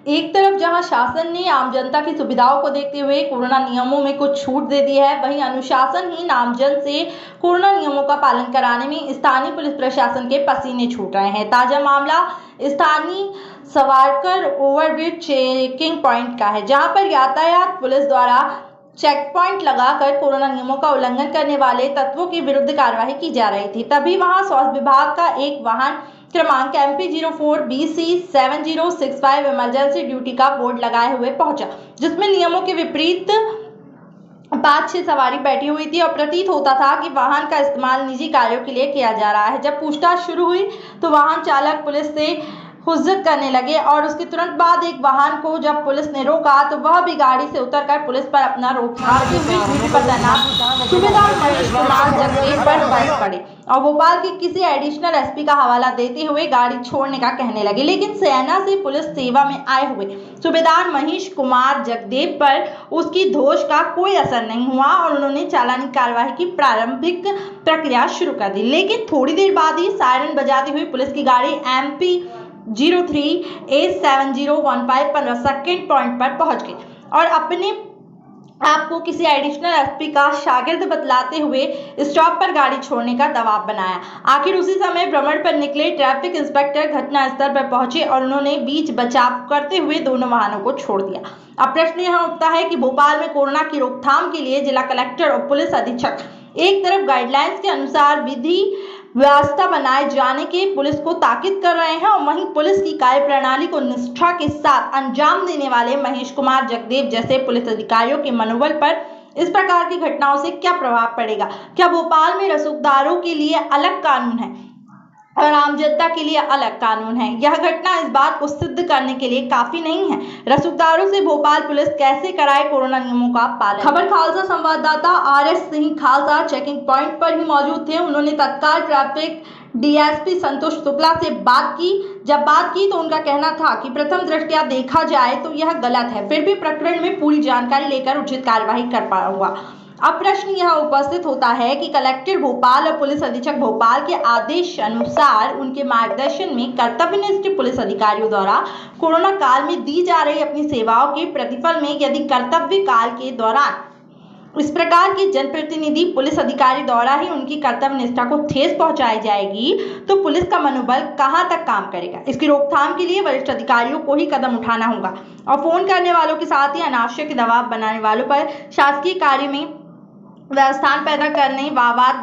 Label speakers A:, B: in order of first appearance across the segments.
A: एक तरफ जहां शासन ने आम जनता की सुविधाओं को देखते हुए कोरोना नियमों में कुछ छूट दे दी है, वहीं अनुशासनहीन आमजन से कोरोना नियमों का पालन कराने में स्थानीय पुलिस प्रशासन के पसीने छूट रहे हैं। ताजा मामला स्थानीय सवारकर ओवरब्रिज चेकिंग पॉइंट का है, जहां पर यातायात पुलिस द्वारा चेक पॉइंट लगाकर कोरोना नियमों का उल्लंघन करने वाले तत्वों के विरुद्ध कार्रवाई की जा रही थी। तभी वहां स्वास्थ्य विभाग का एक वाहन क्रमांक MP04BC7065 इमरजेंसी ड्यूटी का बोर्ड लगाए हुए पहुंचा, जिसमें नियमों के विपरीत 5-6 सवारी बैठी हुई थी और प्रतीत होता था कि वाहन का इस्तेमाल निजी कार्यों के लिए किया जा रहा है। जब पूछताछ शुरू हुई तो वाहन चालक पुलिस से हुज्जत करने लगे और उसके तुरंत बाद एक वाहन को जब पुलिस ने रोका तो वह भी गाड़ी से उतरकर पुलिस पर अपना रोक झाड़ते हुए ड्यूटी पर तैनात सूबेदार महेश कुमार जगदेव पर बरस पड़े और भोपाल के किसी एडिशनल एसपी का हवाला देते हुए गाड़ी छोड़ने का कहने लगे। लेकिन सेना से पुलिस सेवा में आए हुए सूबेदार महेश कुमार जगदेव पर उसकी धोष का कोई असर नहीं हुआ और उन्होंने चालानी कार्रवाई की प्रारंभिक प्रक्रिया शुरू कर दी। लेकिन थोड़ी देर बाद ही सायरन बजाती हुई पुलिस की गाड़ी MP03A7015 15 सेकेंड पॉइंट पर पहुंच गई और अपने आपको किसी एडिशनल एसपी का शागिर्द बतलाते हुए स्टॉप पर गाड़ी छोड़ने का दबाव बनाया। आखिर उसी समय भ्रमण पर निकले ट्रैफिक इंस्पेक्टर घटनास्थल पर पहुंचे और उन्होंने बीच बचाव करते हुए दोनों वाहनों को छोड़ दिया। अब प्रश्न यह उठता है कि भोपाल में कोरोना की रोकथाम के लिए जिला कलेक्टर और पुलिस अधीक्षक एक तरफ गाइडलाइंस के अनुसार विधि व्यवस्था बनाए जाने के पुलिस को ताकीद कर रहे हैं और वहीं पुलिस की कार्य प्रणाली को निष्ठा के साथ अंजाम देने वाले महेश कुमार जगदेव जैसे पुलिस अधिकारियों के मनोबल पर इस प्रकार की घटनाओं से क्या प्रभाव पड़ेगा? क्या भोपाल में रसूखदारों के लिए अलग कानून है और आम जनता के लिए अलग कानून है? यह घटना इस बात को सिद्ध करने के लिए काफी नहीं है। रसूखदारों से भोपाल पुलिस कैसे कराए कोरोना नियमों का पालन? खबर खालसा संवाददाता RS Singh Khalsa checking point पर ही मौजूद थे। उन्होंने तत्काल ट्रैफिक DSP संतोष शुक्ला से बात की। जब बात की तो उनका कहना था कि प्रथम दृष्टया देखा जाए तो यह गलत है, फिर भी प्रकरण में पूरी जानकारी लेकर उचित कार्यवाही कर पाऊंगा। अब प्रश्न यह उपस्थित होता है कि कलेक्टर भोपाल और पुलिस अधीक्षक भोपाल के आदेश अनुसार उनके मार्गदर्शन में कर्तव्यनिष्ठ पुलिस अधिकारियों द्वारा कोरोना काल में दी जा रही अपनी सेवाओं के प्रतिफल में यदि कर्तव्य काल के दौरान इस प्रकार की जनप्रतिनिधि पुलिस अधिकारी द्वारा ही उनकी कर्तव्य निष्ठा को ठेस पहुंचाई जाएगी तो पुलिस का मनोबल कहां तक काम करेगा? इसकी रोकथाम के लिए वरिष्ठ अधिकारियों को ही कदम उठाना होगा और फोन करने वालों के साथ ही अनावश्यक दबाव बनाने वालों पर शासकीय कार्य में व्यवस्थान पैदा करने व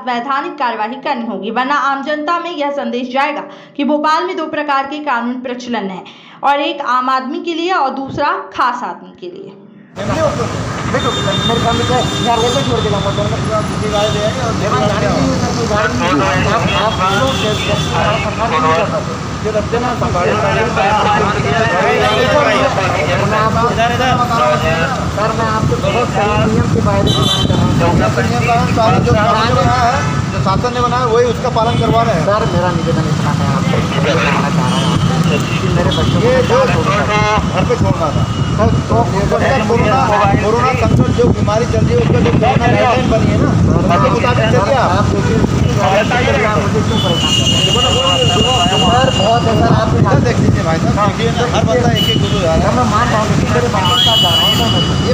A: वैधानिक कार्यवाही करनी होगी, वरना आम जनता में यह संदेश जाएगा कि भोपाल में दो प्रकार के कानून प्रचलन है और एक आम आदमी के लिए और दूसरा खास आदमी के लिए।
B: सर मैं आपको बहुत सही नियम के बारे में जो शासन ने बनाया वही उसका पालन करवा रहे हैं। सर मेरा निवेदन इतना है आपको बताना चाह रहा हूँ कि मेरे बच्चों को घर पे छोड़ना था सर। तो कोरोना संकट जो बीमारी चल रही है उसका जो कोरोना गाइडलाइन बनी है ना उसके मुताबिक चलिए आप मुझे क्यों परेशान बहुत है सर। आप देख लीजिए भाई साहब, हर बंदा एक गुरु है। मैं मान रहा हूँ लेकिन मेरे बात का जा रहा हूँ। ये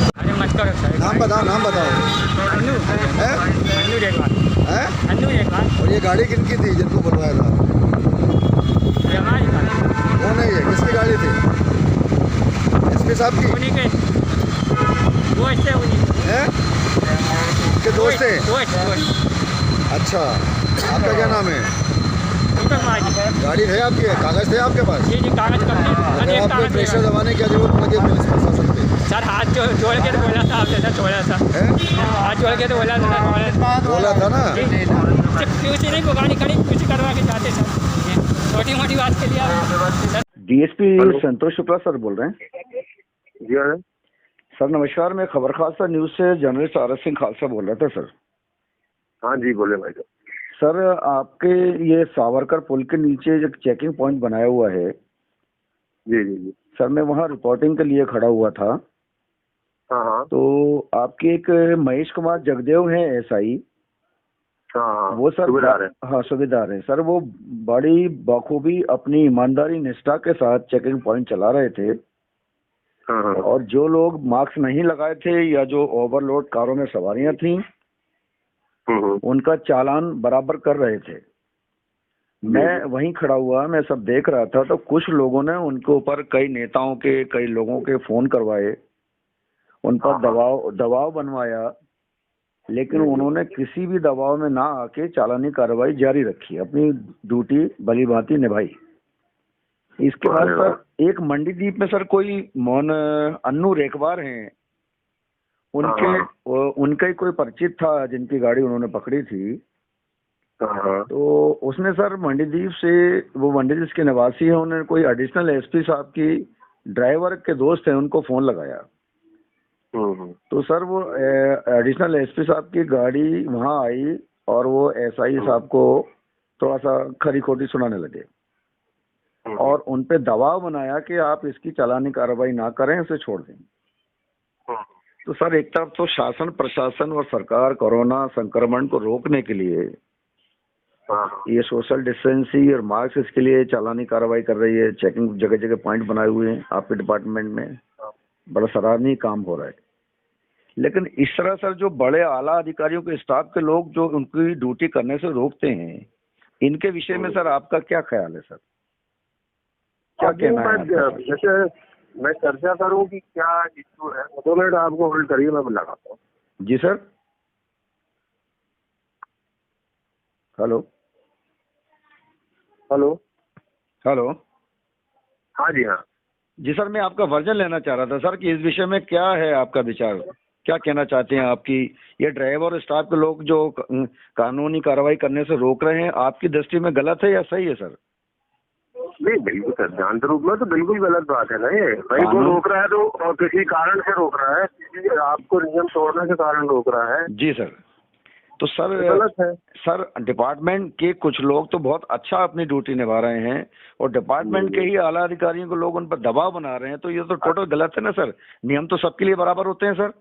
B: नाम बताओ और ये गाड़ी किनकी थी जिनको बुलवाया था? वो नहीं है, किसकी गाड़ी थी? एसपी साहब की? के दोस्त थे? अच्छा, आपका क्या नाम है? गाड़ी है आपकी? कागज थे आपके पास?
C: जी कागज
B: अगर आपको प्रेशर दबाने की जरूरत लगे पुलिस प्रशासन पे?
C: सर हाथ जोड़ के तो बोला था आपने सर, थोड़ा सा हाथ जोड़ के तो बोला
B: था ना।
C: कुछ नहीं गाड़ी खड़ी कुछ करवा के जाते सर, छोटी मोटी बात के लिए।
D: DSP संतोष शुक्ला सर बोल रहे हैं?
E: जी
D: सर नमस्कार, मैं खबर खालसा न्यूज से जर्नलिस्ट RS सिंह खालसा बोल रहा था सर।
E: हाँ जी बोले भाई साहब।
D: सर आपके ये सावरकर पुल के नीचे जो चेकिंग पॉइंट बनाया हुआ है,
E: जी जी जी
D: सर मैं वहाँ रिपोर्टिंग के लिए खड़ा हुआ था।
E: हाँ
D: तो आपके एक महेश कुमार जगदेव हैं SI,
E: हाँ
D: वो सर
E: सुबेदार है।
D: हाँ सुबेदार है सर। वो बड़ी बखूबी अपनी ईमानदारी निष्ठा के साथ चेकिंग पॉइंट चला रहे थे
E: हाँ हाँ
D: और जो लोग मास्क नहीं लगाए थे या जो ओवरलोड कारों में सवारियां थी उनका चालान बराबर कर रहे थे। मैं वहीं खड़ा हुआ, मैं सब देख रहा था, तो कुछ लोगों ने उनके ऊपर, कई नेताओं के, कई लोगों के फोन करवाए, उन पर दबाव बनवाया, लेकिन उन्होंने किसी भी दबाव में ना आके चालानी कार्रवाई जारी रखी, अपनी ड्यूटी भलीभांति निभाई। इसके बाद सर एक मंडीदीप में सर कोई अन्नू रेखवार हैं, उनका ही कोई परिचित था जिनकी गाड़ी उन्होंने पकड़ी थी। तो उसने सर मंडीदीप से, वो मंडीदीप के निवासी है, उन्होंने कोई एडिशनल एसपी साहब की ड्राइवर के दोस्त हैं, उनको फोन लगाया। तो सर वो एडिशनल एसपी साहब की गाड़ी वहां आई और वो एसआई साहब को थोड़ा सा खरी खोटी सुनाने लगे और उन पे दबाव बनाया कि आप इसकी चालानी कार्रवाई ना करें, उसे छोड़ दें। तो सर एक तरफ तो शासन, प्रशासन और सरकार कोरोना संक्रमण को रोकने के लिए ये सोशल डिस्टेंसिंग और मास्क, इसके लिए चालानी कार्रवाई कर रही है, चेकिंग जगह जगह पॉइंट बनाए हुए हैं आपके डिपार्टमेंट में, बड़ा सराहनीय काम हो रहा है। लेकिन इस तरह सर जो बड़े आला अधिकारियों के स्टाफ के लोग जो उनकी ड्यूटी करने से रोकते हैं, इनके विषय में सर आपका क्या ख्याल है सर? क्या कहना है?
E: जैसे मैं चर्चा करूं कि क्या इश्यू है, 2 मिनट आपको होल्ड करिए, मैं लगाता हूँ।
D: जी सर। Hello
E: hello
D: hello.
E: हाँ जी, हाँ
D: जी सर, मैं आपका वर्जन लेना चाह रहा था सर कि इस विषय में क्या है आपका विचार, क्या कहना चाहते हैं आपकी ये ड्राइवर और स्टाफ के लोग जो कानूनी कार्रवाई करने से रोक रहे हैं, आपकी दृष्टि में गलत है या सही है सर?
E: नहीं, बिल्कुल सिद्धांत रूप में तो बिल्कुल गलत बात है ना ये। भाई वो रोक रहा है तो और किसी कारण से रोक रहा है, किसी आपको नियम तोड़ने के कारण रोक रहा है।
D: जी सर। तो सर
E: गलत है
D: सर, डिपार्टमेंट के कुछ लोग तो बहुत अच्छा अपनी ड्यूटी निभा रहे हैं और डिपार्टमेंट के ही आला अधिकारियों को लोग उन पर दबाव बना रहे हैं, तो ये तो टोटल गलत है ना सर। नियम तो सबके लिए बराबर होते हैं सर।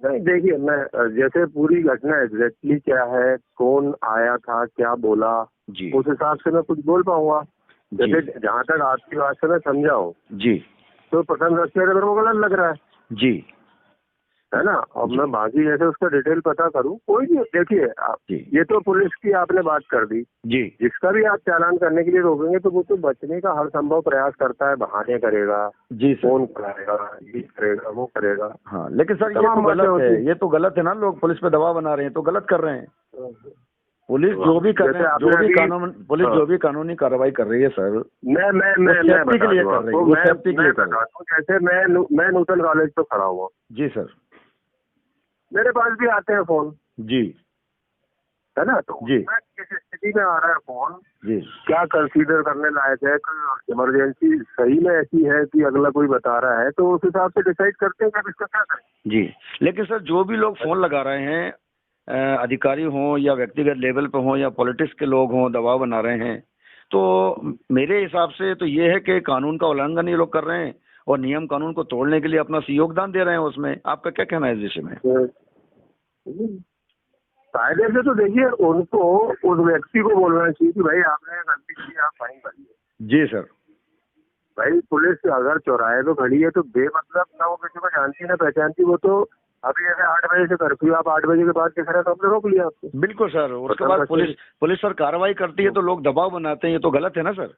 E: नहीं, देखिए मैं जैसे पूरी घटना एग्जैक्टली क्या है, कौन आया था, क्या बोला,
D: जी,
E: उस हिसाब से मैं कुछ बोल पाऊंगा। जैसे जहाँ तक आपकी बात से मैं समझा हूँ
D: जी,
E: तो प्रथम दृष्टया मेरे को गलत लग रहा है
D: जी,
E: है ना। अब मैं बाकी जैसे उसका डिटेल पता करूं, कोई नहीं। देखिए ये तो पुलिस की आपने बात कर दी
D: जी,
E: जिसका भी आप चालान करने के लिए रोकेंगे तो वो तो बचने का हर संभव प्रयास करता है, बहाने करेगा,
D: जी सर,
E: फोन कराएगा, ये करेगा, वो करेगा।
D: हाँ, लेकिन सर ये तो गलत है, ये तो गलत है ना, लोग पुलिस पे दबाव बना रहे हैं तो गलत कर रहे हैं। पुलिस जो भी कर रहे हैं, पुलिस जो भी कानूनी कार्रवाई कर रही है सर,
E: मैं
D: सेफ्टी के लिए कर रही है, वो सेफ्टी के लिए कर रही है।
E: जैसे मैं नूतन कॉलेज पे खड़ा हुआ,
D: जी सर,
E: मेरे पास भी आते हैं फोन,
D: जी,
E: है ना। तो
D: जी,
E: किस स्थिति में आ रहा है फोन,
D: जी,
E: क्या कंसीडर करने लायक है, इमरजेंसी सही में ऐसी है कि अगला कोई बता रहा है, तो उस हिसाब से डिसाइड करते हैं कि अब इसका क्या करें।
D: जी। लेकिन सर जो भी लोग फोन लगा रहे हैं, अधिकारी हों या व्यक्तिगत लेवल पे हों या पॉलिटिक्स के लोग हों, दबाव बना रहे हैं, तो मेरे हिसाब से तो ये है कि कानून का उल्लंघन ये लोग कर रहे हैं और नियम कानून को तोड़ने के लिए अपना योगदान दे रहे हैं उसमें। आपका क्या कहना है इस विषय में?
E: कायदे से तो देखिए उनको, उस व्यक्ति को बोलना चाहिए कि भाई आपने गलती की, आप फाइन भरिए।
D: जी सर।
E: भाई पुलिस अगर चौराहे पे खड़ी है तो बेमतलब ना वो किसी को जानती ना पहचानती, वो तो अभी जैसे 8 बजे से कर्फ्यू, आप 8 बजे के बाद दिख रहा है तो हमने रोक लिया आपको।
D: बिल्कुल सर, उसके बाद पुलिस सर कार्रवाई करती है तो लोग दबाव बनाते हैं, ये तो गलत है ना सर।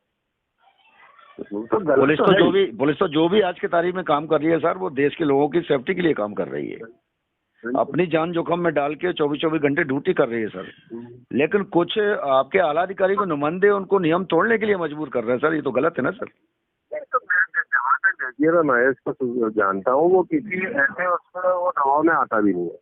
D: पुलिस तो जो भी आज की तारीख में काम कर रही है सर, वो देश के लोगों की सेफ्टी के लिए काम कर रही है, अपनी जान जोखिम में डाल के 24-24 घंटे ड्यूटी कर रही है सर। लेकिन कुछ आपके आला अधिकारी को नुमाइंदे उनको नियम तोड़ने के लिए मजबूर कर रहे हैं सर, ये तो गलत है ना सर।
E: जहाँ तक देखिए मैं महेश को जानता हूँ, वो किसी ऐसे उसमें वो दबाव में आता भी नहीं है।